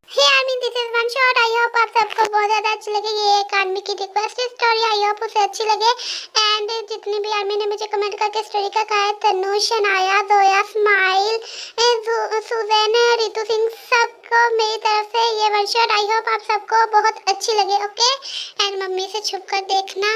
Hey army, this is one shot. I hope आप सबको बहुत ज़्यादा अच्छी लगे। ये एक आर्मी की रिक्वेस्ट स्टोरी, आई होप उसे अच्छी लगे। एंड जितनी भी आर्मी ने मुझे कमेंट करके स्टोरी का कहा है, तनुष, अनाया, जोया, स्माइल, सुजैन, रितु सिंह, सबको मेरी तरफ से ये वन शॉट। आई होप आप सबको बहुत अच्छी लगे। ओके, एंड मम्मी से छुप कर देखना।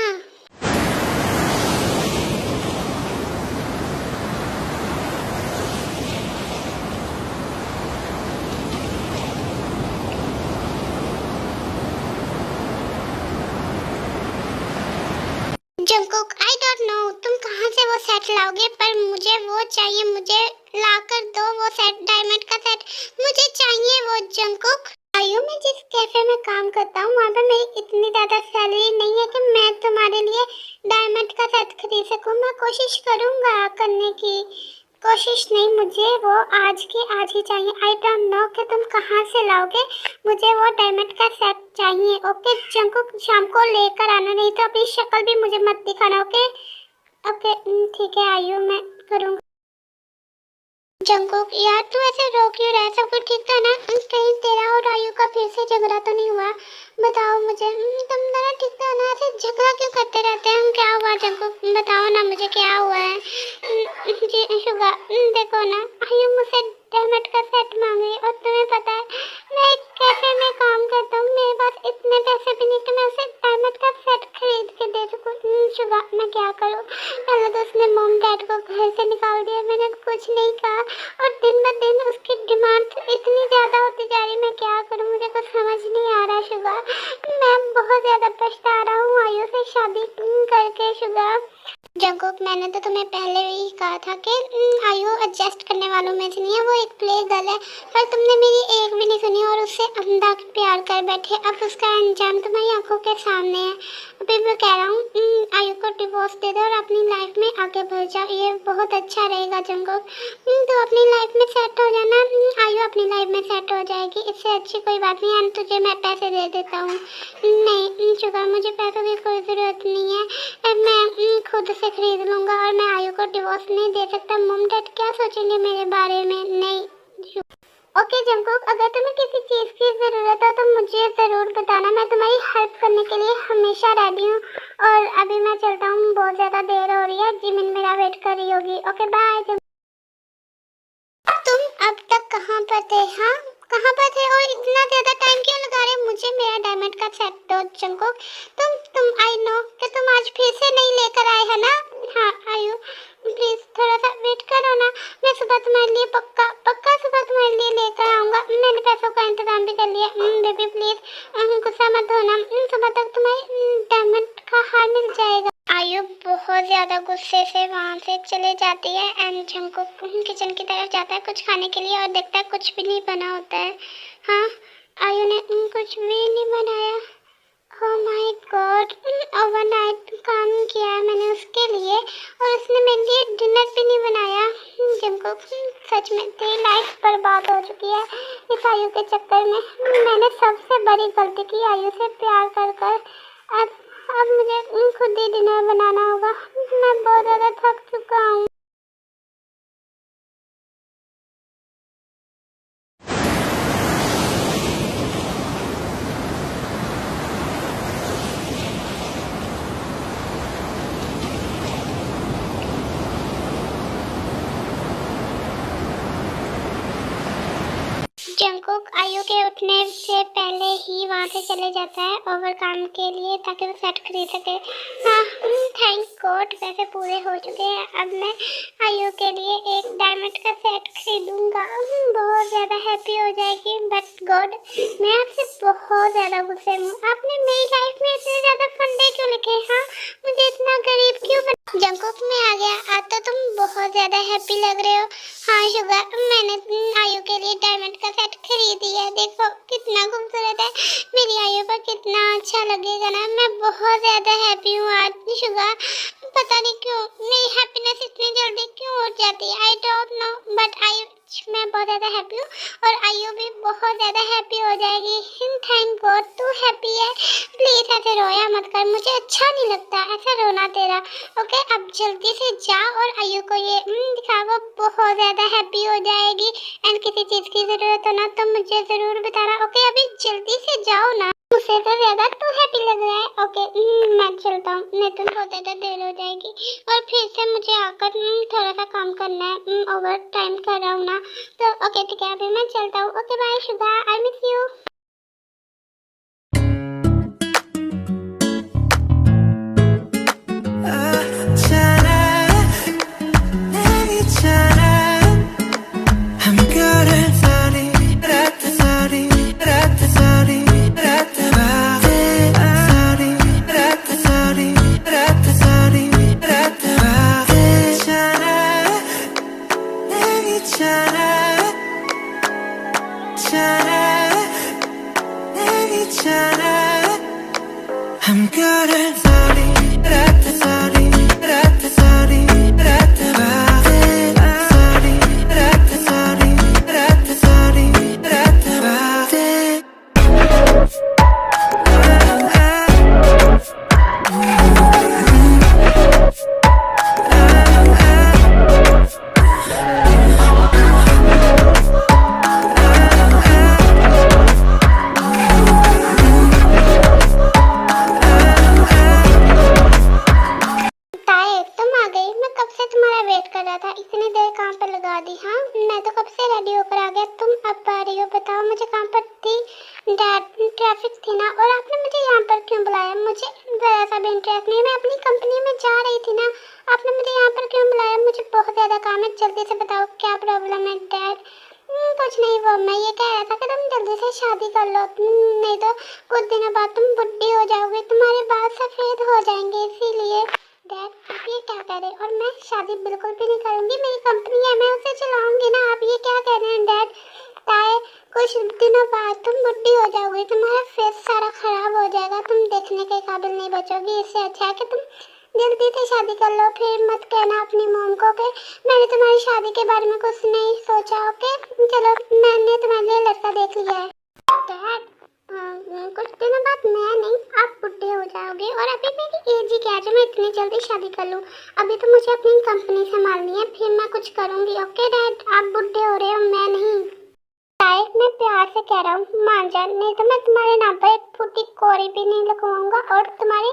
जंगकुक, आई डोंट नो तुम कहाँ से वो सेट लाओगे, पर मुझे वो चाहिए। मुझे लाकर दो वो सेट, डायमंड का सेट मुझे चाहिए वो। जंगकुक, आयु, मैं जिस कैफे में काम करता हूँ वहाँ पे मेरी इतनी ज़्यादा सैलरी नहीं है कि मैं तुम्हारे लिए डायमंड का सेट खरीद सकूँ। मैं कोशिश करूँगा करने की, कोशिश नहीं, मुझे वो आज की आज ही चाहिए। आई डोंट नो कि तुम कहाँ से लाओगे, मुझे वो डायमंड का सेट चाहिए। ओके जंकुक, शाम को लेकर आना, नहीं तो अपनी शक्ल भी मुझे मत दिखाना। ओके ओके ठीक है आयु, मैं करूँगा। जंकुक, यार तू ऐसे रो क्यों रहा है? सब कुछ ठीक था ना? कहीं तेरा और आयु का फिर से झगड़ा तो नहीं हुआ? बताओ मुझे, तुम दोनों ठीक था ना? ऐसे झगड़ा क्यों करते रहते हैं? क्या हुआ जंकुक, बताओ ना मुझे क्या हुआ है। जी शुगा, देखो ना, आयु मुझसे डायमंड का सेट मांगी, और तुम्हें पता है मैं एक कैफे में काम करता हूँ, मेरे पास इतने पैसे भी नहीं कि मैं उसे डायमंड का सेट खरीद के दे सकूँ। शुगा, मैं क्या करूँ? पहले तो उसने मॉम डैड को घर से निकाल दिया, मैंने कुछ नहीं कहा, और दिन ब दिन उसकी डिमांड इतनी ज़्यादा होती जा रही, मैं क्या करूँ? मुझे कुछ समझ नहीं आ रहा शुगा। मैं बहुत ज़्यादा पछता रहा हूँ आयु से शादी करके। शुगा, जंकुक, मैंने तो तुम्हें पहले ही कहा था कि आयु एडजस्ट करने वालों में से नहीं है, वो एक प्ले गर्ल है, पर तुमने मेरी एक भी नहीं सुनी और उससे अंधा प्यार कर बैठे। अब उसका अंजाम तुम्हारी आंखों के सामने है। अभी मैं कह रहा हूँ आयु को डिवोर्स दे दो और अपनी लाइफ में आगे बढ़ जाओ, ये बहुत अच्छा रहेगा। जंकुक, तो अपनी लाइफ में सेट हो जाना। आयु अपनी लाइफ में सेट हो जाएगी, इससे अच्छी कोई बात नहीं है। तुझे मैं पैसे दे देता हूँ। नहीं शुगर, मुझे पैसों की कोई ज़रूरत नहीं है, मैं खुद से खरीद लूँगा, और मैं आयु को डिवोर्स नहीं दे सकता। मम डैड क्या सोचेंगे मेरे बारे में? नहीं। ओके जंकुक, अगर तुम्हें किसी चीज़ की ज़रूरत हो तो मुझे ज़रूर बताना, मैं तुम्हारी हेल्प करने के लिए हमेशा रेडी हूँ। और अभी मैं चलता हूँ, बहुत ज़्यादा देर हो रही है, जिमिन मेरा वेट कर रही होगी। Okay bye. तुम अब तक कहाँ पर थे? हाँ, कहाँ पर थे और इतना ज़्यादा टाइम क्यों लगा रहे? मुझे मेरा डायमंड का सेट दो जंकुक। तुम आई नो कि तुम आज फिर से नहीं लेकर आए है ना? हाँ आयु, प्लीज़ थोड़ा सा वेट करो ना, मैं सुबह तुम्हारे लिए पक्का पक्का सुबह तुम्हारे लिए लेकर आऊँगा। मैंने पैसों का इंतजाम भी कर लिया। बेबी प्लीज़ गुस्सा मत होना, सुबह तक तुम्हारे डायमंड का हार मिल जाएगा। आयु बहुत ज़्यादा गुस्से से वहाँ से चले जाती है एंड जंकुक किचन की तरफ जाता है कुछ खाने के लिए, और देखता है कुछ भी नहीं बना होता है। हाँ, आयु ने कुछ भी नहीं बनाया। ओह माय गॉड, ओवरनाइट काम किया है मैंने उसके लिए, और उसने मेरे लिए डिनर भी नहीं बनाया। जंकुक, सच में तेरी लाइफ बर्बाद हो चुकी है इस आयु के चक्कर में। मैंने सबसे बड़ी गलती की आयु से प्यार कर कर। अब मुझे खुद ही डिनर बनाना होगा, मैं बहुत ज़्यादा थक चुका हूँ। जंकुक आयु के उठने से पहले ही वहाँ से चले जाता है ओवर काम के लिए, ताकि वो सेट खरीद सके। हाँ थैंक गॉड, पैसे पूरे हो चुके हैं। अब मैं आयु के लिए एक डायमंड का सेट खरीदूंगा, बहुत ज़्यादा हैप्पी हो जाएगी। बट गॉड, मैं आपसे बहुत ज़्यादा गुस्से हूँ, आपने मेरी लाइफ में इतने ज़्यादा फंडे क्यों लिखे? हाँ, मुझे इतना गरीब क्यों बना? जंकुक में आ गया, आज तो तुम बहुत ज़्यादा हैप्पी लग रहे हो। हाँ शुगर, मैंने आयु के लिए डायमंड का सेट खरीदी है, देखो कितना खूबसूरत है, मेरी आयु पर कितना अच्छा लगेगा ना। मैं बहुत ज़्यादा हैप्पी हूँ आज शुगर, पता नहीं क्यों मेरी हैप्पीनेस इतनी जल्दी क्यों हो जाती है, I don't know, but I मैं बहुत ज़्यादा हैप्पी हूँ, और आयु भी बहुत ज़्यादा हैप्पी हो जाएगी। थैंक गॉड तू हैप्पी है। प्लीज़ ऐसे रोया मत कर, मुझे अच्छा नहीं लगता ऐसा रोना तेरा। ओके, अब जल्दी से जा और आयु को ये दिखा, वो बहुत ज़्यादा हैप्पी हो जाएगी। एंड किसी चीज़ की ज़रूरत हो ना तो मुझे ज़रूर बताना। ओके जल्दी से जाओ ना, मुझसे तो ज्यादा तू हैप्पी लग रहा है। ओके मैं चलता हूँ, नहीं तो बहुत ज्यादा देर हो जाएगी और फिर से मुझे आकर थोड़ा सा काम करना है, ओवर टाइम कर रहा हूँ ना। तो ओके ठीक है, अभी मैं चलता हूँ। ओके बाय शुदा, I miss you. I'm good at sorry, rat sorry, rat sorry, rat sorry, rat sorry, rat sorry, इतनी देर कहाँ पर लगा दी? हाँ मैं तो कब से रेडी होकर आ गया, तुम अब आ रही हो? बताओ मुझे कहाँ पर थी? ट्रैफिक थी ना, और आपने मुझे यहाँ पर क्यों बुलाया? मुझे जरा सा भी इंटरेस्ट नहीं, मैं अपनी कंपनी में जा रही थी ना, आपने मुझे यहाँ पर क्यों बुलाया? मुझे बहुत ज़्यादा काम है, जल्दी से बताओ क्या प्रॉब्लम है डैड? कुछ नहीं, वो मैं ये कह रहा था कि तुम जल्दी से शादी कर लो, नहीं तो कुछ दिनों बाद तुम बुढ़ी हो जाओगे, तुम्हारे बाल सफ़ेद हो जाएंगे, इसीलिए। डैड आप ये क्या कह रहे हैं? और मैं शादी बिल्कुल भी नहीं करूंगी, मेरी कंपनी है, मैं उसे चलाऊंगी ना। आप ये क्या कह रहे हैं डैड? ताए कुछ दिनों बाद तुम बुढ़ी हो जाओगी, तुम्हारा फेस सारा खराब हो जाएगा, तुम देखने के काबिल नहीं बचोगी। इससे अच्छा है कि तुम जल्दी से शादी कर लो। फिर मत कहना अपनी मॉम को कि मैंने तुम्हारी शादी के बारे में कुछ नहीं सोचा। ओके चलो, मैंने तुम्हारे लिए लड़का देख लिया है। डैड कुछ दिनों बाद मैं नहीं, आप बुढ़े हो जाओगे, और अभी मेरी एज ही क्या है जो मैं इतनी जल्दी शादी कर लूँ? अभी तो मुझे अपनी कंपनी संभालनी है, फिर मैं कुछ करूँगी। ओके डैड आप बुढ़े हो रहे हो, मैं नहीं। शायद मैं प्यार से कह रहा हूँ, मान जा, नहीं तो मैं तुम्हारे नाम पर एक फूटी कोरी भी नहीं लगवाऊंगा और तुम्हारी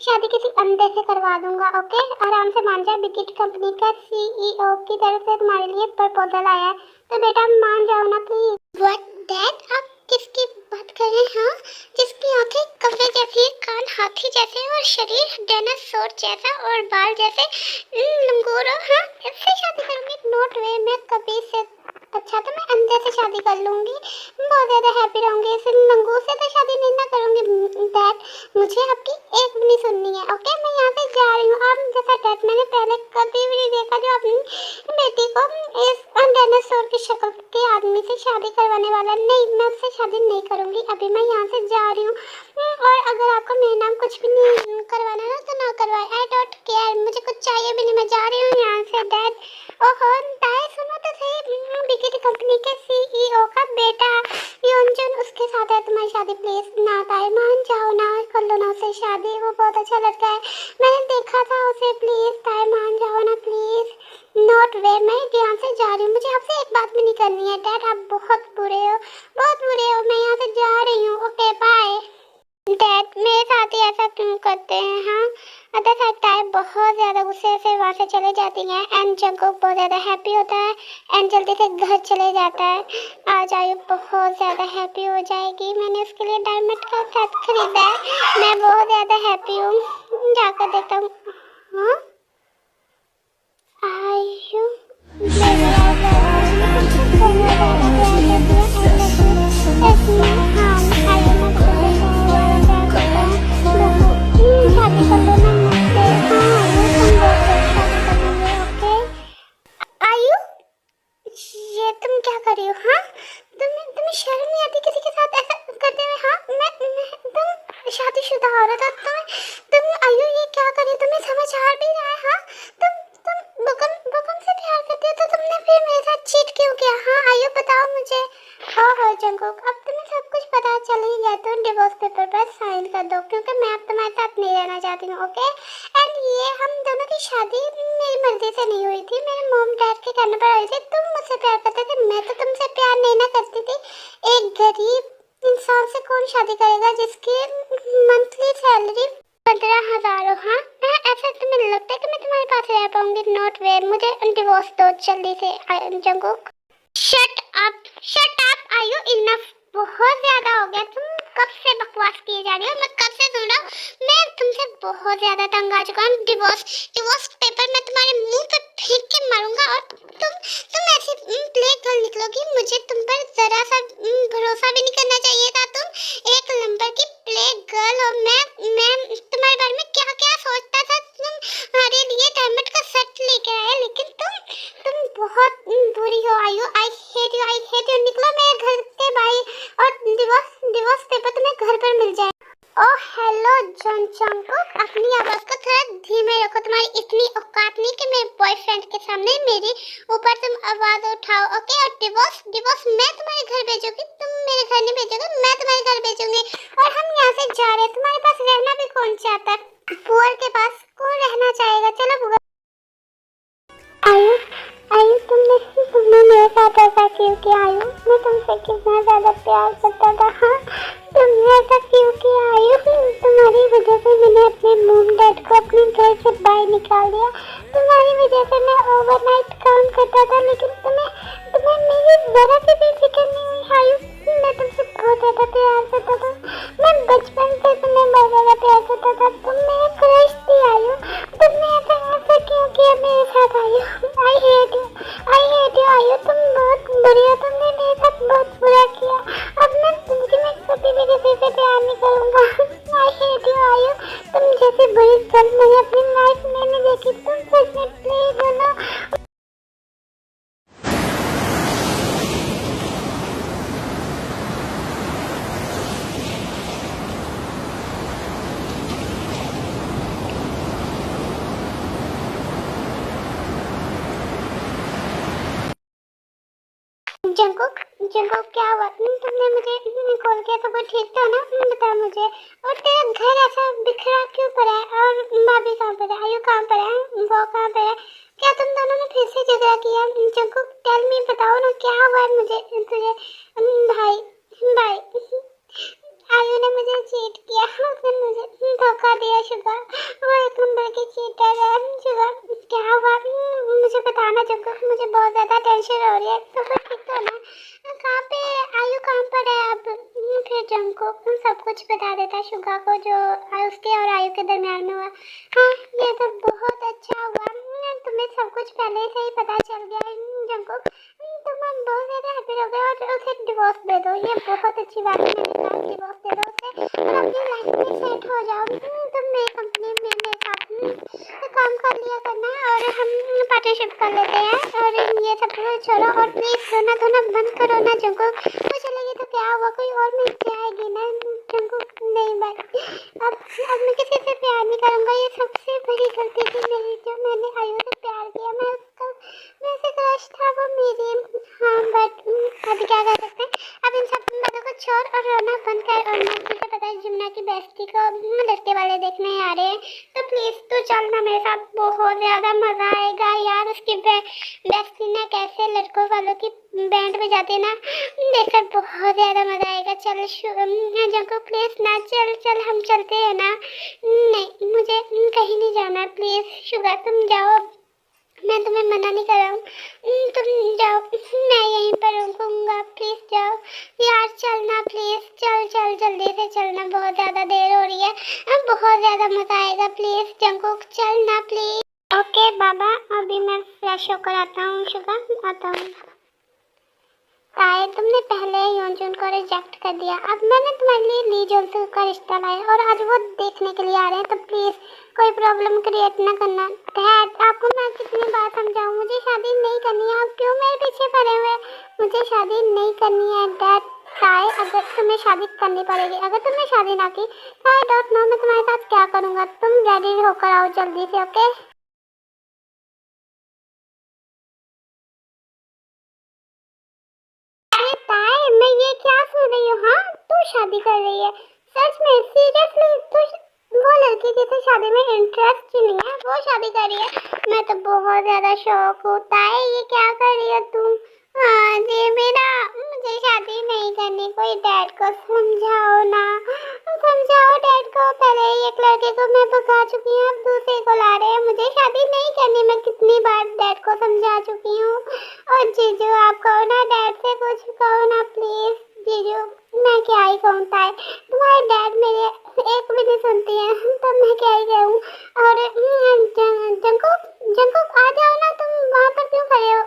शादी किसी अंधे से करवा दूंगा। ओके आराम से मान जा, बिगिट कंपनी का CEO की तरफ से तुम्हारे लिए प्रपोजल आया है, तो बेटा मान जाओ ना प्लीज। व्हाट डैड आप किसकी बात कर रहे हैं? हाँ जिसकी आंखें कौवे जैसी, कान हाथी जैसे और शरीर डायनासोर जैसा और बाल जैसे लंगूर। हाँ इससे शादी करूंगी? नोट वे, मैं कभी से अच्छा तो मैं अंधे से शादी कर लूंगी, बहुत ज़्यादा हैप्पी रहूंगी। इस लंगूर से तो शादी नहीं ना करूंगी। डैड मुझे आपकी एक भी नहीं सुननी है। ओके मैं यहाँ से जा रही हूँ। आप जैसा डैड मैंने पहले कभी भी नहीं देखा जो अपनी बेटी को इस डायनासोर की शक्ल के आदमी से शादी करवाने वाला। नहीं मैं उससे शादी नहीं करूंगी, अभी मैं यहाँ से जा रही हूँ। और अगर आपको मेरे नाम कुछ भी नहीं करवाना ना तो ना करवाए, आई डोंट केयर, मुझे कुछ चाहिए भी नहीं, मैं जा रही हूँ यहाँ से। डैड ओहो ताए सुनो तो सही, बिगिट कंपनी के CEO का बेटा योंजन उसके साथ है तुम्हारी शादी, प्लीज ना ताए मान जाओ ना, कर लो ना उससे शादी, वो बहुत अच्छा लड़का है, मैंने देखा था उसे, प्लीज ताए मान जाओ ना प्लीज। नोट वे, मैं यहाँ से जा रही हूँ, मुझे आपसे एक बात भी नहीं करनी है। डैड आप बहुत बुरे हो, बहुत बुरे हो, मैं यहाँ से जा रही हूँ। Okay bye. डैड मेरे साथ ही ऐसा क्यों करते हैं? हाँ अदर लगता है बहुत ज़्यादा गुस्से से वहाँ से चले जाती हैं एंड जंगकुक बहुत ज़्यादा हैप्पी होता है एंड जल्दी से घर चले जाता है। आज आयु बहुत ज़्यादा हैप्पी हो जाएगी, मैंने उसके लिए डायमंड का सेट खरीदा है, मैं बहुत ज़्यादा हैप्पी हूँ। जाकर देखता हूँ। हाँ आयु ये तुम क्या कर रही हो? हाँ तुम्हें शर्म नहीं आती किसी के साथ ऐसा करते हुए? हाँ तुम शादीशुदा औरत हो, तुम आयु ये क्या कर रही हो? तुम्हें समझ आ भी रहा है? हाँ तुम बुकम से प्यार करती हो तो तुमने फिर मेरे साथ चीट क्यों किया? हाँ आयु बताओ मुझे। हो जंगकुक अब तुम्हें सब कुछ पता चल ही गया तो डिवोर्स पेपर पर साइन कर दो, क्योंकि मैं अब तुम्हारे साथ नहीं रहना चाहती हूँ। ओके एंड ये हम दोनों की शादी मेरी मर्जी से नहीं हुई थी, मेरे मॉम डैड के कहने पर हुई थी। तुम मुझसे प्यार करते थे, मैं तो तुमसे प्यार नहीं ना करती थी। एक गरीब इंसान से कौन शादी करेगा जिसकी मंथली सैलरी 15,000 हो? हाँ ऐसा तुम्हें लगता है कि मैं तुम्हारे पास रह पाऊंगी? नॉट वे, मुझे डिवोर्स दो जल्दी से जंगकुक। शट अप आयु, इनफ, बहुत ज्यादा हो गया। तुम कब से बकवास किए जा रही हो? मैं कब से सुन रहा हूँ? मैं तुमसे बहुत ज्यादा तंग आ चुका हूँ। डिवोर्स पेपर मैं तुम्हारे मुंह पे फेंक के मारूंगा और तुम ऐसे प्ले गर्ल निकलोगी। मुझे तुम पर जरा सा भरोसा भी नहीं करना चाहिए था। तुम एक नंबर की प्ले गर्ल हो। मैं तुम्हारे बारे में क्या क्या सोचता था। तुम्हारे लिए डायमंड का सेट लेके आया, लेकिन तुम बहुत बुरी हो आयु। I hate you. निकलो मेरे घर के बाहर और डिवोर्स पेपर तुम्हें घर पर मिल जाए। ओह हेलो जंगकुक, अपनी आवाज को थोड़ा धीमे रखो। तुम्हारी इतनी औकात नहीं कि मेरे बॉयफ्रेंड के सामने मेरे ऊपर तुम आवाज उठाओ, ओके? और डिवोर्स मैं तुम्हारे घर भेजूंगी, तुम मेरे घर नहीं भेजोगे, मैं तुम्हारे घर भेजूंगी। और हम यहाँ से जा रहे हैं। तुम्हारे पास रहना भी कौन चाहता है? पुअर के पास कौन रहना चाहेगा? चलो बुआ। आयु तुमने मेरे साथ ऐसा क्यों किया? आयु मैं तुमसे कितना ज्यादा प्यार करता था। हाँ तुमने ऐसा क्यों किया? आयु तुम्हारी वजह से मैंने अपने मॉम डैड को अपने घर से बाहर निकाल दिया। तुम्हारी वजह से मैं ओवरनाइट काम करता था, लेकिन तुम्हें मेरी जरा सी भी फिक्र नहीं हुई। आयु मैं तुमसे बहुत ज्यादा प्यार करता था। मैं बचपन से तुम्हें बहुत ज्यादा प्यार करता था। तुम मेरे क्रश थी आयु। तुमने ऐसा क्यों किया मेरे साथ? आयु आई हेट यू आयु, तुम बहुत बुरी हो। तुमने मेरे साथ बहुत बुरा किया। अब मैं कभी भी किसी से प्यार नहीं करूंगा। आई हेट यू आयु, तुम जैसे बुरी गर्ल मैंने अपनी लाइफ में नहीं देखी। तुम सच में प्लीज बोलो। जंगकुक क्या हुआ? तुमने मुझे कॉल किया, सब कुछ ठीक था ना? बता मुझे। और तेरा घर ऐसा बिखरा क्यों पड़ा है? और भाभी कहाँ पर है? आयु कहाँ पर है? वो कहाँ पर है? क्या तुम दोनों ने फिर से झगड़ा किया? जंगकुक टेल मी, बताओ ना क्या हुआ है मुझे तुझे? भाई आयु ने मुझे चीट किया, उसने मुझे धोखा दिया। शुगर वो एक नंबर की चीटर है। शुगर क्या हुआ मुझे बताना जंगकुक, मुझे बहुत ज्यादा टेंशन हो रही है। तो ठीक तो ना? कहाँ पे आयु, कहाँ पर है अब? फिर जंगकुक सब कुछ बता देता शुगा को जो उसके और आयु के दरमियान में हुआ। हाँ ये तो बहुत अच्छा हुआ, तुम्हें सब कुछ पहले से ही पता चल गया। जंगकुक तुम बहुत ज्यादा हैप्पी हो गए और उसे डिवोर्स दे दो। ये बहुत अच्छी बात है, मैंने कहा डिवोर्स दे दो उसे और अपनी लाइफ में सेट हो जाओ। तुम मेरी कंपनी में मेरे साथ काम कर लिया करना और हम पार्टनरशिप कर लेते हैं। और ये सब छोड़ो और प्लीज रोना धोना बंद करो ना जंगकुक। मुझे लगे तो क्या हुआ, कोई और मिल जाएगी ना जंगकुक? नहीं भाई, अब मैं किसी से प्यार नहीं करूंगा। ये सबसे बड़ी गलती थी मेरी, जो मैंने आयु से प्यार किया। मैं उसका वैसे क्रश था वो मेरी। हाँ बट अभी क्या कर सकते हैं? अब इन सब बातों को छोड़ और रोना बंद कर। और मैं तुझे पता है जिम्ना की बेस्टी को लड़के वाले देखने आ रहे हैं, तो प्लीज तू चल ना मेरे साथ, बहुत ज्यादा मजा आएगा यार। उसकी बेस्टी ना कैसे लड़कों वालों की बैंड बजाती है ना, देखकर बहुत ज्यादा मजा आएगा। चल जंगकुक प्लीज ना, चल हम चलते हैं ना। नहीं मुझे कहीं नहीं जाना, प्लीज शुगर तुम जाओ, मैं तुम्हें मना नहीं कर रहा हूँ। तुम जाओ, मैं यहीं पर रुकूंगा, प्लीज जाओ यार। चलना प्लीज, चल जल्दी से चलना, बहुत ज्यादा देर हो रही है। अब बहुत ज्यादा मजा आएगा, प्लीज जंगकुक चलना प्लीज। ओके बाबा, अभी मैं फ्रेश होकर आता हूँ शुगर, आता हूँ। ताए तुमने पहले योंजुन को रिजेक्ट कर दिया, अब मैंने तुम्हारे लिए ली जोंसू का रिश्ता लाया और आज वो देखने के लिए आ रहे हैं, तो प्लीज कोई प्रॉब्लम क्रिएट ना करना। डैड आपको मैं कितनी बार समझाऊं, मुझे शादी नहीं करनी है, आप क्यों मेरे पीछे पड़े हुए? मुझे शादी नहीं करनी है डैड। ताए अगर तुम्हें शादी करनी पड़ेगी, अगर तुमने शादी ना की तो आई डोंट नो मैं तुम्हारे साथ क्या करूँगा। तुम रेडी होकर आओ जल्दी से, ओके? ताए मैं ये क्या सुन रही हूँ? हाँ तू शादी कर रही है? सच में सीरियसली? तू वो लड़की जिसे शादी में इंटरेस्ट ही नहीं है वो शादी कर रही है? मैं तो बहुत ज्यादा शौक हूँ। ताए ये क्या कर रही है तुम? हाँ जी मेरा, मुझे शादी नहीं करनी, कोई डैड को समझाओ ना, समझाओ डैड को। पहले एक लड़के को मैं भगा चुकी हूँ, अब दूसरे को ला रहे हैं। मुझे शादी नहीं करनी, मैं कितनी बार डैड को समझा चुकी हूँ। और जीजू आप कहो ना, डैड से कुछ कहो ना प्लीज। जीजू मैं क्या ही कहूँ ताई, तुम्हारे डैड मेरे एक भी नहीं सुनती है, तो मैं क्या ही कहूँ। और जंकुक जंकुक आ जाओ ना, तुम वहाँ पर क्यों खड़े हो?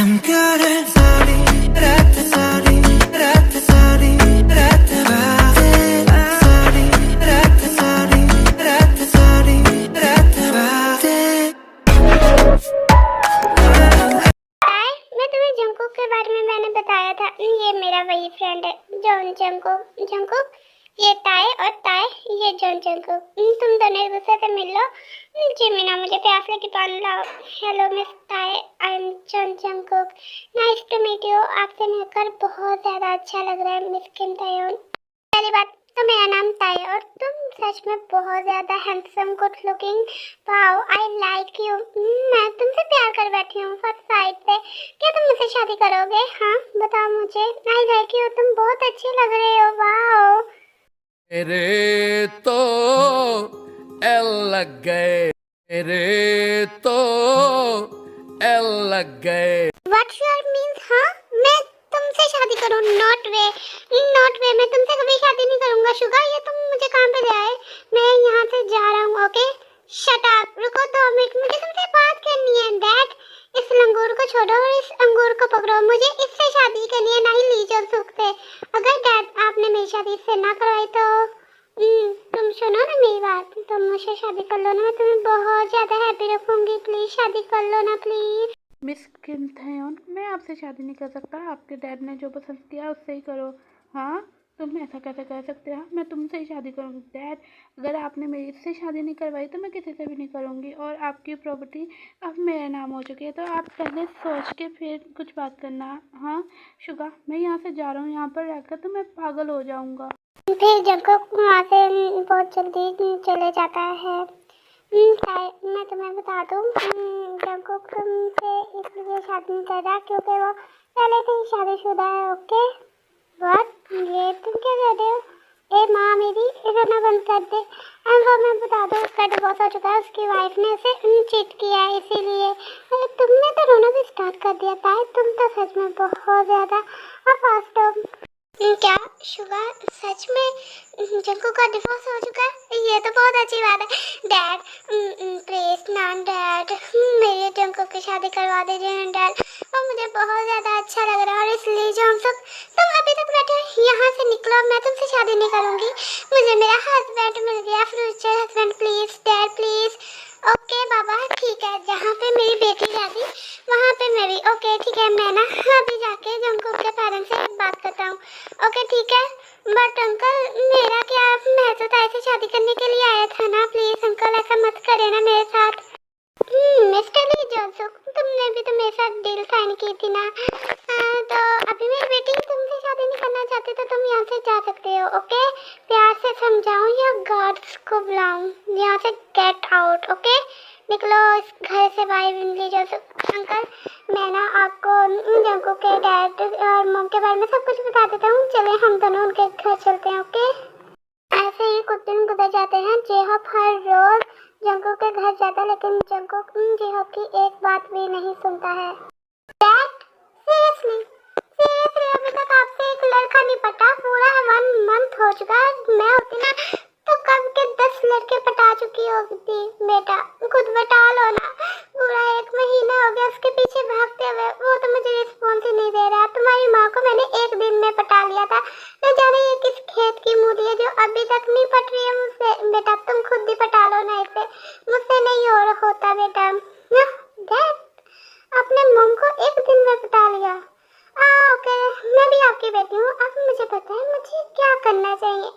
I'm good at sorry, rat sorry, rat sorry, rat sorry, rat sorry, rat sorry, rat मैं तुम्हें जंकुक के बारे में मैंने बताया था, ये मेरा वही फ्रेंड है जॉन जंकुक। जंकुक ये ताए, और ताए ये जॉन जंकुक। तुम दोनों एक दूसरे से मिल लो। जिमिना मुझे प्यास लगी, पानी लाओ। Hello miss Tae, I am Jeon Jungkook, nice to meet you. आपसे मिलकर बहुत ज्यादा अच्छा लग रहा है मिस किम तायोन। पहली बात तो मेरा नाम ताए, और तुम सच में बहुत ज्यादा handsome, good looking, wow I like you. मैं तुमसे प्यार कर बैठी हूँ फर्स्ट साइड से। क्या तुम मुझसे शादी करोगे? हाँ बताओ मुझे। आई लाइक यू, तुम बहुत अच्छे लग रहे हो, वाओ। मेरे तो एल लग गए, मेरे तो एल लग गए। What your means? हाँ मैं तुमसे शादी करूँ? नॉट वे, नॉट वे, मैं तुमसे कभी शादी नहीं करूँगा। शुगर ये तुम मुझे कहाँ पे ले आए? मैं यहाँ से जा रहा हूँ, ओके? शट अप, रुको 2 मिनट, मुझे तुमसे बात करनी है। डैड इस लंगूर को छोड़ो और इस अंगूर को पकड़ो, मुझे इससे शादी करनी है, ना ही लीजल सुख से। अगर डैड आपने मेरी शादी इससे ना करवाई तो तुम सुनो ना मेरी बात, तुम मुझसे शादी कर लो ना, मैं तुम्हें बहुत ज्यादा हैप्पी रखूंगी। प्लीज शादी कर लो ना प्लीज। मिस किम थयोन, मैं आपसे शादी नहीं कर सकता। आपके डैड ने जो पसंद किया उससे ही करो। हाँ तुम ऐसा कैसे कर सकते हो? मैं तुमसे ही शादी करूँगी। डैड अगर आपने मेरी से शादी नहीं करवाई तो मैं किसी से भी नहीं करूँगी। और आपकी प्रॉपर्टी अब मेरे नाम हो चुकी है, तो आप पहले सोच के फिर कुछ बात करना। हाँ शुगा, मैं यहाँ से जा रहा हूँ, यहाँ पर रहकर तो मैं पागल हो जाऊँगा। फिर जंकुक वहाँ से बहुत जल्दी चले जाता है। मैं तुम्हें बता दूँ, जंकुक तुमसे इसलिए शादी नहीं कर रहा क्योंकि वो पहले से ही शादीशुदा है, ओके? व्हाट? ये तुम क्या कह रहे हो? ए माँ मेरी, रोना बंद कर दे। मैं बता दूँ, उसका डिवोर्स हो चुका है, उसकी वाइफ ने उसे चीट किया है, इसीलिए। तुमने तो रोना भी स्टार्ट कर दिया था, तुम तो सच में बहुत ज़्यादा फास्ट हो। क्या शुगर सच में जंकुक का डिवोर्स हो चुका है? ये तो बहुत अच्छी बात है। डैड प्लीज ना डैड, मेरी जंकुक की शादी करवा दीजिए ना डैड, और मुझे बहुत ज़्यादा अच्छा लग रहा है। और इसलिए जॉनसुक तुम अभी तक बैठे हो, यहाँ से निकलो, मैं तुमसे शादी नहीं करूँगी। मुझे मेरा हस्बैंड मिल गया, future husband. Please dad please. Okay बाबा ठीक है, जहाँ पे मेरी बेटी रहती वहाँ पे मैं भी। ओके ठीक है, मैं ना अभी जाके जंकुक के पेरेंट्स से बात करता हूँ। ओके ठीक है, बट अंकल मेरा क्या, मैं तो ताई से शादी करने के लिए आया था ना, प्लीज अंकल ऐसा मत करे ना मेरे साथ। मिस्टर ली जॉनसुक, तुमने भी तो मेरे साथ डील साइन की थी ना। तो अभी मेरी बेटी तुमसे शादी नहीं करना चाहती तो तुम यहाँ से जा सकते हो, ओके? प्यार से समझाऊं या गार्ड्स को बुलाऊं? यहाँ से गेट आउट, ओके? निकलो इस घर से बाहर। ली जॉनसुक अंकल, मैं ना आपको जंकुक के डैड और मॉम के बारे में सब कुछ बता देता हूँ। चले हम दोनों उनके घर चलते हैं, ओके? ऐसे ही कुछ दिन गुजर जाते हैं। जेहॉप हर रोज जंकुक के घर जाता है, लेकिन जंकुक जेहॉप की एक बात भी नहीं सुनता है। डैड सीरियसली सीरियसली अभी तक आपसे एक लड़का नहीं पटा? पूरा 1 मंथ हो चुका है। मैं होती ना तो कब के 10 लड़के पटा चुकी होती। बेटा खुद बता लो ना, पूरा 1 महीना हो गया उसके पीछे भागते हुए, वो तो मुझे रिस्पॉन्स ही नहीं दे रहा। तुम्हारी माँ को मैंने 1 दिन में पटा लिया था, न जाने ये किस खेत की मूली है जो अभी तक नहीं पट रही है मुझसे। बेटा तुम खुद ही पटा लो ना इसे, मुझसे नहीं हो होता बेटा। डैड अपने मॉम पता है मुझे क्या करना चाहिए।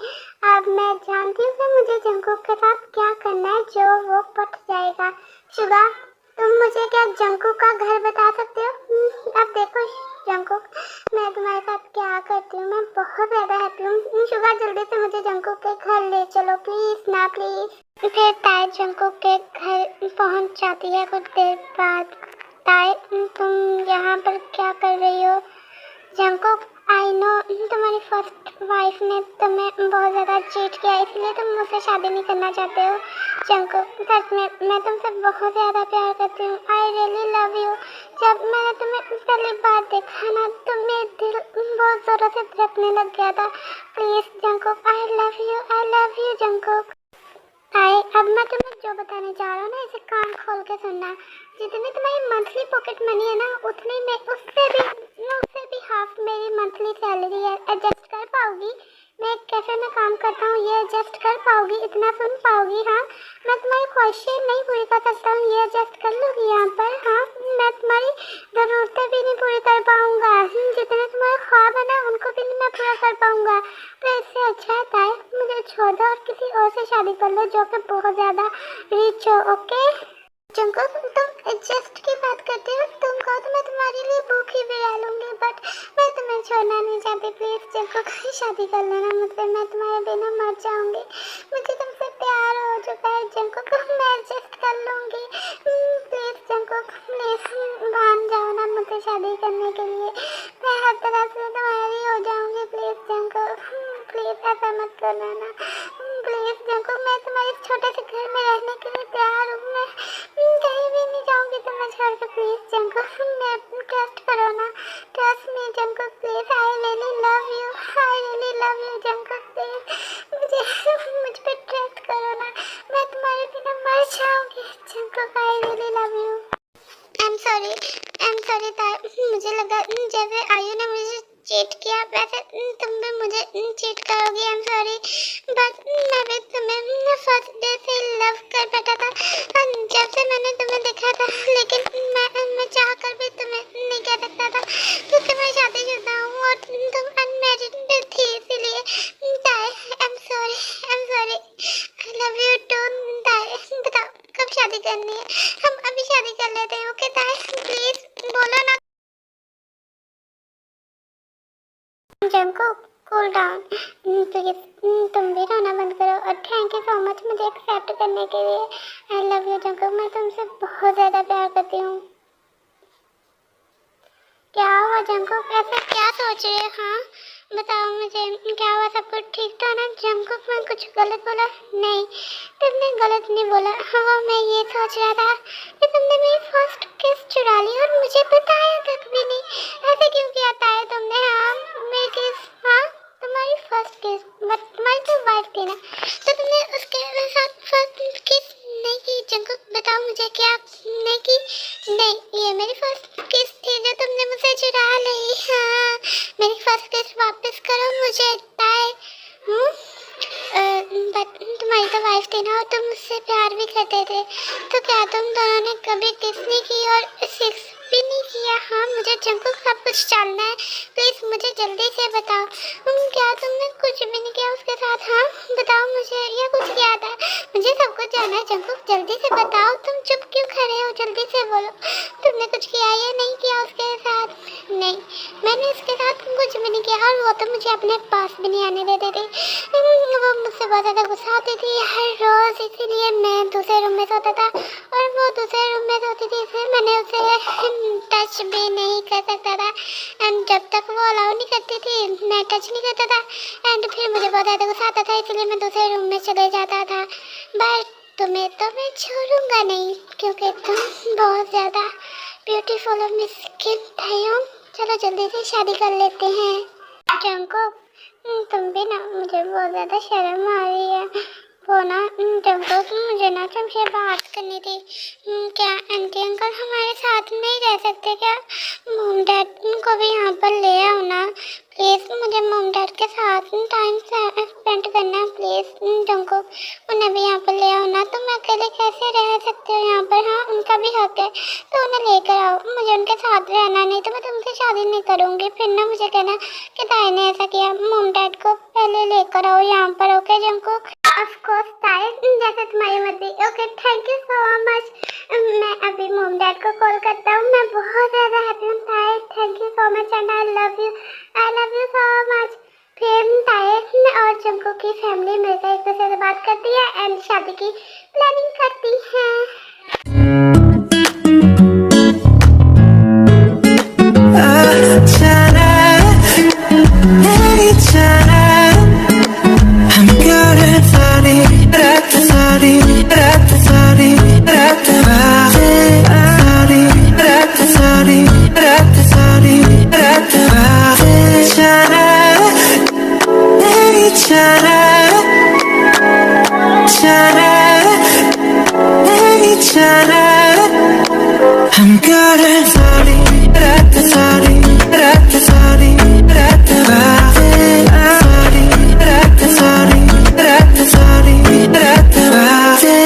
अब मैं जानती हूँ कि मुझे जंगकुक के साथ क्या करना है जो वो पट जाएगा। शुगा, तुम मुझे क्या जंगकुक का घर बता सकते हो? अब देखो जंगकुक, मैं तुम्हारे साथ क्या करती हूँ, मैं बहुत ज़्यादा हैप्पी हूँ। शुगा, जल्दी से मुझे जंगकुक के घर ले चलो प्लीज़ ना प्लीज़। फिर ताए जंगकुक के घर पहुँच जाती है कुछ देर बाद। ताए, तुम यहाँ पर क्या कर रही हो? जंगकुक, आई नो तुम्हारी फर्स्ट वाइफ ने तुम्हें बहुत ज़्यादा चीट किया, इसलिए तुम मुझसे शादी नहीं करना चाहते हो। जंगकुक, सच में मैं तुमसे बहुत ज़्यादा प्यार करती हूँ। I really love you. जब मैंने तुम्हें पहली बार देखा ना तो मेरा दिल बहुत ज़ोरों से धड़कने लग गया था। Please Jungkook, I love you Jungkook. आए, अब मैं तुम्हें जो बताने जा रहा हूँ ना, इसे कान खोल के सुनना। जितनी तुम्हारी मंथली पॉकेट मनी है ना, उतनी में उससे भी हाफ मेरी मंथली सैलरी है। एडजस्ट कर पाओगी? मैं एक कैफे में काम करता हूँ, ये एडजस्ट कर पाओगी? इतना सुन पाओगी? हाँ, मैं तुम्हारी ख्वाहिशें नहीं पूरी कर सकता हूँ, ये एडजस्ट कर लूँगी यहाँ पर? हाँ, मैं तुम्हारी ज़रूरतें भी नहीं पूरी कर पाऊँगा। जितने तुम्हारे ख्वाब है ना, उनको भी नहीं मैं पूरा कर पाऊँगा। तो इससे अच्छा है मुझे छोड़ दो और किसी और से शादी कर लो जो कि बहुत ज़्यादा रिच हो। ओके जंगकुक, तुम एडजस्ट की बात करते हो? तुम कहो तो मैं तुम्हारे लिए भूखी भी रह लूँगी, बट मैं तुम्हें छोड़ना नहीं चाहती। प्लीज़ जंगकुक, शादी कर लेना मुझसे, मैं तुम्हारे बिना मर जाऊँगी। मुझे तुमसे प्यार हो चुका है जंगकुक, मैं एडजस्ट कर लूँगी। प्लीज़ जंगकुक, प्लीज़ मान जाओ ना मुझसे शादी करने के लिए। मैं हर तरह से तुम्हारी हो जाऊँगी। प्लीज़ जंगकुक, प्लीज़ ऐसा मत करना ना। प्लीज़ जंगकुक, मैं तुम्हारे छोटे से घर में रहने के लिए तैयार हूँ। मैं कहीं भी नहीं जाऊँगी तुम्हें छोड़ के। प्लीज़ जंगकुक, मैं ट्रस्ट करो ना, trust me Jungkook please. I really love you Jungkook, please मुझ पे ट्रस्ट करो ना, मैं तुम्हारे बिना मर जाऊँगी Jungkook. I really love you. I am sorry ताई, मुझे लगा जैसे आयु ने मुझे चीट किया वैसे तुम भी मुझे चीट करोगी। आई एम सॉरी, बट मैं भी तुम्हें फर्स्ट डे से लव कर बैठा था, जब से मैंने तुम्हें देखा था। लेकिन मैं चाह कर भी तुम्हें नहीं कह सकता था क्योंकि मैं शादीशुदा हूँ और तुम अनमैरिड थी, इसीलिए Tae I am sorry. I love you too Tae. बताओ कब शादी करनी है? हम अभी शादी कर लेते हैं। ओके ताई, प्लीज बोलो ना। जंगकुक, कूल डाउन प्लीज, तुम भी रोना बंद करो और थैंक यू सो मच मुझे एक्सेप्ट करने के लिए। आई लव यू जंगकुक, मैं तुमसे बहुत ज़्यादा प्यार करती हूँ। क्या हुआ जंगकुक, ऐसे क्या सोच रहे हो? हाँ बताओ मुझे, क्या हुआ? सब कुछ ठीक था ना? जंगकुक, मैं कुछ गलत बोला? नहीं, तुमने गलत नहीं बोला। हाँ, मैं ये सोच रहा था कि तुमने मेरी फर्स्ट किस चुरा ली और मुझे बताया तक भी नहीं। ऐसे क्यों किया था तुमने? हाँ मेरी किस, हाँ तुम्हारी फर्स्ट किस, तुम्हारी जो वाइफ थी ना, तो तुमने उसके साथ फर्स्ट किस नहीं की? जंगकुक बताओ मुझे, क्या नहीं की? नहीं, ये मेरी फर्स्ट किस थी जो तुमने मुझसे चुरा ली। हाँ, मेरी फर्स्ट किस वापस करो मुझे ताई। बट तुम्हारी तो वाइफ थी ना और तुम मुझसे प्यार भी करते थे, तो क्या तुम दोनों ने कभी किस नहीं की और सेक्स भी नहीं किया? हाँ मुझे जंगकुक सब कुछ जानना है, प्लीज़ मुझे जल्दी से बताओ। क्या तुमने कुछ भी नहीं किया उसके साथ? हाँ बताओ मुझे, या कुछ किया था? मुझे सब कुछ जानना है जंगकुक, जल्दी से बताओ। तुम चुप क्यों खड़े हो? जल्दी से बोलो, तुमने कुछ किया या नहीं किया उसके साथ? नहीं, मैंने उसके साथ कुछ भी नहीं किया और वो तो मुझे अपने पास भी नहीं आने देते थे। वो मुझसे बहुत ज़्यादा गुस्सा होती थी हर रोज़, इसीलिए मैं दूसरे रूम में सोता था और वो दूसरे रूम में सोती थी, इसलिए मैंने उसे टच भी नहीं कर सकता था। एंड जब तक वो अलाउ नहीं करती थी मैं टच नहीं करता था। एंड फिर मुझे बहुत ज़्यादा गुस्सा आता था, इसलिए मैं दूसरे रूम में चले जाता था। बट तुम्हें तो मैं छोड़ूंगा नहीं क्योंकि तुम बहुत ज़्यादा ब्यूटीफुल और मिस्किन हो। चलो जल्दी से शादी कर लेते हैं। जंगकुक, तुम भी ना, मुझे बहुत ज़्यादा शर्म आ रही है। वो ना जंगकुक, मुझे ना तुमसे बात करनी थी। क्या आंटी अंकल हमारे साथ नहीं रह सकते क्या? मॉम डैड को भी यहाँ पर ले आओ ना प्लीज़, मुझे मॉम डैड के साथ टाइम स्पेंड करना है प्लीज़। जंगकुक, उन्हें भी यहाँ पर ले आओ ना, तुम अकेले कैसे रह सकते हो यहाँ पर? हाँ उनका का भी हक है, तो उन्हें लेकर आओ। मुझे उनके साथ रहना, नहीं तो मैं तुमसे शादी नहीं करूँगी। फिर ना मुझे कहना कि ताई ने ऐसा किया। मॉम डैड को पहले लेकर आओ यहाँ पर, ओके जंकुक? ऑफ कोर्स ताई, जैसे तुम्हारी मर्जी। Okay, thank you so much. मैं अभी मॉम डैड को कॉल करता हूँ। मैं बहुत ज़्यादा हैप्पी हूँ ताई। Thank you so much and I love you so much. फिर ताई और जंकुक की फैमिली मिलकर एक दूसरे से बात करती है एंड शादी की प्लानिंग करती है। I'm good at funny, ratasari, ratasari, ratabate, funny, ratasari, ratasari, ratabate, chana, meri chana, chana, meri chana. I'm good at funny, ratasari, ratasari, ratabate, funny, ratasari, ratasari, ratabate.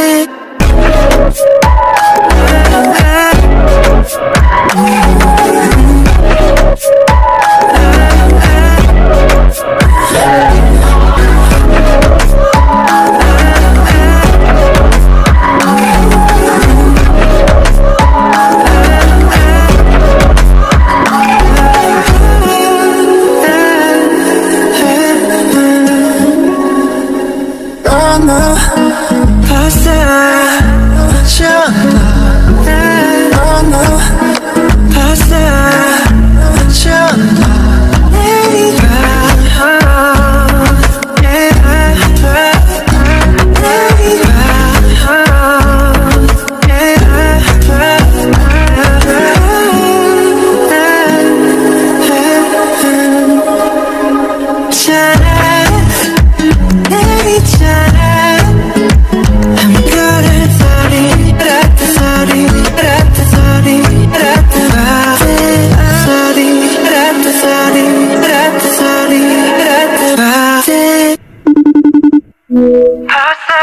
Pasta, chocolate, pasta, I'm good at funny, ratasari, ratasari, ratabate, funny, ratasari, ratasari, ratabate. Pasta,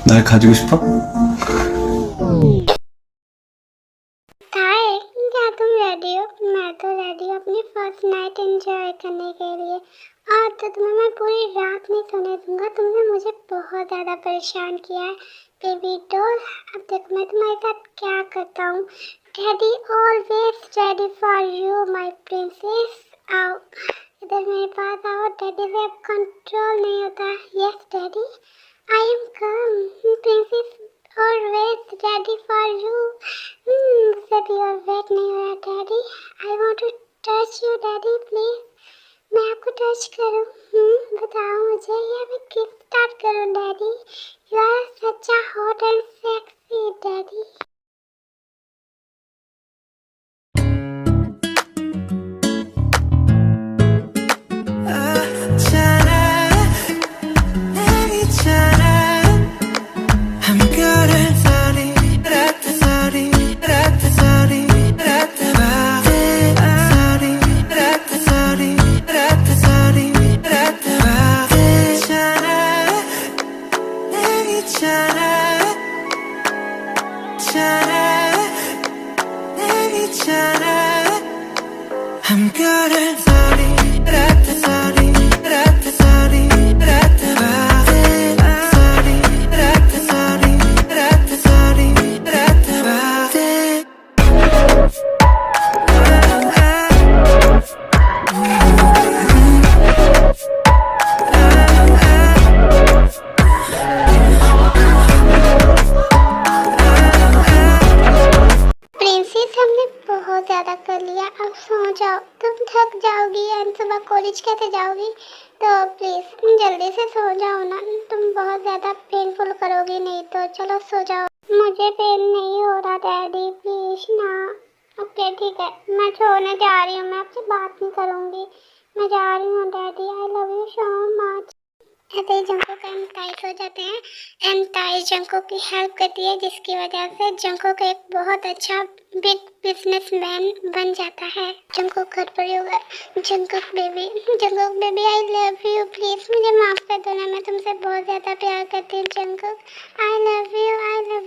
날 가지고 싶어? ताई, क्या तुम ready हो? मैं तो ready हूँ अपनी first night enjoy करने के लिए। और तो तुम्हें मैं पूरी रात नहीं सोने दूंगा। तुमने मुझे बहुत ज़्यादा परेशान किया है बेबी डॉल। अब देखो मैं तुम्हारे साथ क्या करता हूँ। Daddy always ready for you my princess. आओ इधर मेरे पास आओ। डैडी से अब कंट्रोल नहीं होता। Yes daddy, I am come. Princess always ready for you. मुझसे भी और वेट नहीं हो रहा daddy. I want to touch you daddy please. मैं आपको टच करूं? बताओ मुझे, या मैं किस स्टार्ट करूं daddy? You are such a hot and sexy daddy. chana, meri chana. I'm good at funny, ratasari, ratasari, ratabate, funny, ratasari, ratasari, ratabate, chana, meri chana, chana, meri chana. I'm good at funny, ratasari, ratasari, ratabate, funny, ratasari, ratasari, ratabate. Princess, हमने बहुत ज़्यादा कर लिया। अब सो जाओ, तुम थक जाओगी एंड सुबह कॉलेज कैसे जाओगी? तो प्लीज़ जल्दी से सो जाओ ना। तुम बहुत ज़्यादा पेनफुल करोगी नहीं तो। चलो सो जाओ। मुझे पेन नहीं हो रहा डैडी, प्लीज ना। ओके ठीक है, मैं सोने जा रही हूँ। मैं आपसे बात नहीं करूँगी। मैं जा रही हूँ daddy, I love you so much. ऐसे ही जंकुक एंड ताइस हो जाते हैं एंड ताइस जंकुक की हेल्प करती है, जिसकी वजह से जंकुक एक बहुत अच्छा बिग बिजनेसमैन बन जाता है। जंकुक घर पर ही होगा। Jungkook baby I love you, please मुझे माफ कर दो ना, मैं तुमसे बहुत ज्यादा प्यार करती हूँ Jungkook. I love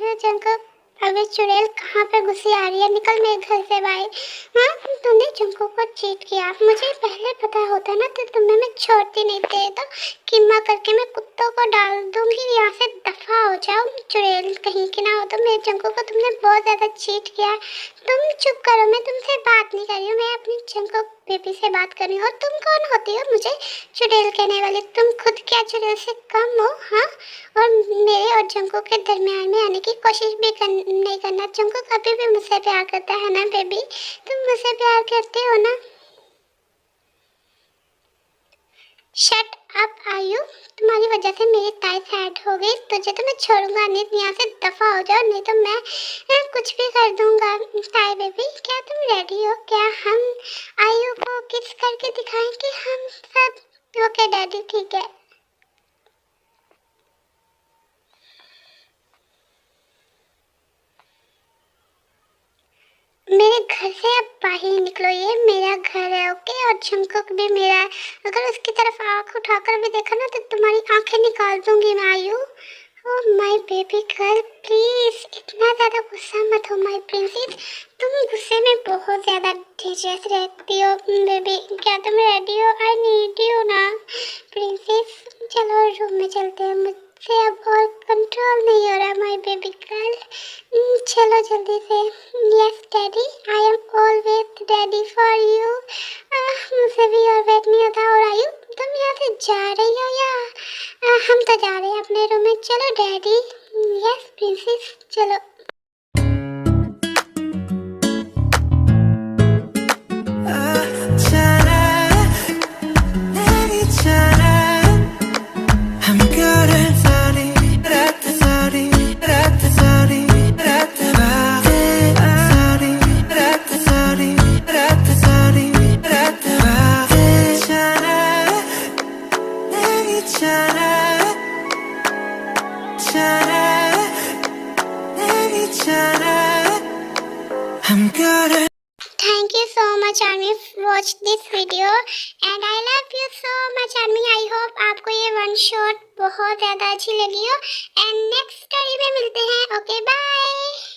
you Jungkook. अबे चुड़ैल कहाँ पे घुसी आ रही है, निकल मेरे घर से बाहर। हाँ तूने जंकुक को चीट किया, मुझे पहले पता होता ना तो तुम्हें मैं छोड़ती नहीं थे, तो किम्मा करके मैं कुत्तों को डाल दूंगी, यहाँ से दफा हो जाओ चुड़ैल कहीं की ना हो। तो मेरे जंकुक को तुमने बहुत ज्यादा चीट किया। तुम चुप करो, मैं तुमसे बात नहीं कर रही हूँ, मैं अपनी जंकुक बेबी से बात कर रही हूँ। और तुम कौन होती हो मुझे चुड़ैल कहने वाली? तुम खुद क्या चुड़ैल से कम हो? हाँ, और मेरे और जंकुक के दरमियान में आने की कोशिश भी नहीं करना। जंकुक अभी भी मुझसे प्यार करता है ना बेबी? तुम मुझसे प्यार करते हो ना? शट अप आयु, तुम्हारी वजह से मेरी ताई सैड हो गई, तुझे तो मैं छोड़ूंगा नहीं, यहाँ से दफा हो जाओ, नहीं तो मैं कुछ भी कर दूंगा। ताई बेबी क्या तुम रेडी हो? क्या हम आयु को किस करके दिखाएं कि हम सब ओके डैडी ठीक है। मेरे घर से अब बाहर निकलो, ये मेरा घर है ओके, और जंकुक भी मेरा है। अगर उसकी तरफ आंख उठाकर भी देखा ना तो तुम्हारी आंखें निकाल दूंगी मैं आयु। Oh my baby girl, please इतना ज्यादा गुस्सा मत हो माय प्रिंसेस, तुम गुस्से में बहुत ज्यादा डेंजरस रहती हो बेबी। क्या तुम रेडी हो? आई नीड यू ना प्रिंसेस। चलो रूम में चलते हैं, मुझसे अब और कंट्रोल नहीं हो रहा माय बेबी गर्ल। चलो जल्दी से। Yes daddy, I am always ready for you. मुझसे भी और वेट नहीं होता। और आयु तुम यहाँ से जा रही हो या हम तो जा रहे हैं अपने रूम में। चलो डैडी। यस प्रिंसेस चलो। I'm good at sorry, rat sorry, rat sorry, rat sorry, rat sorry, rat sorry, rat chana, nahi chana, chana, nahi chana. I'm good at. Thank you so much Army, watch this video and I love you so much Army. I hope आपको ये one shot बहुत ज़्यादा अच्छी लगी हो and next story में मिलते हैं। Okay bye.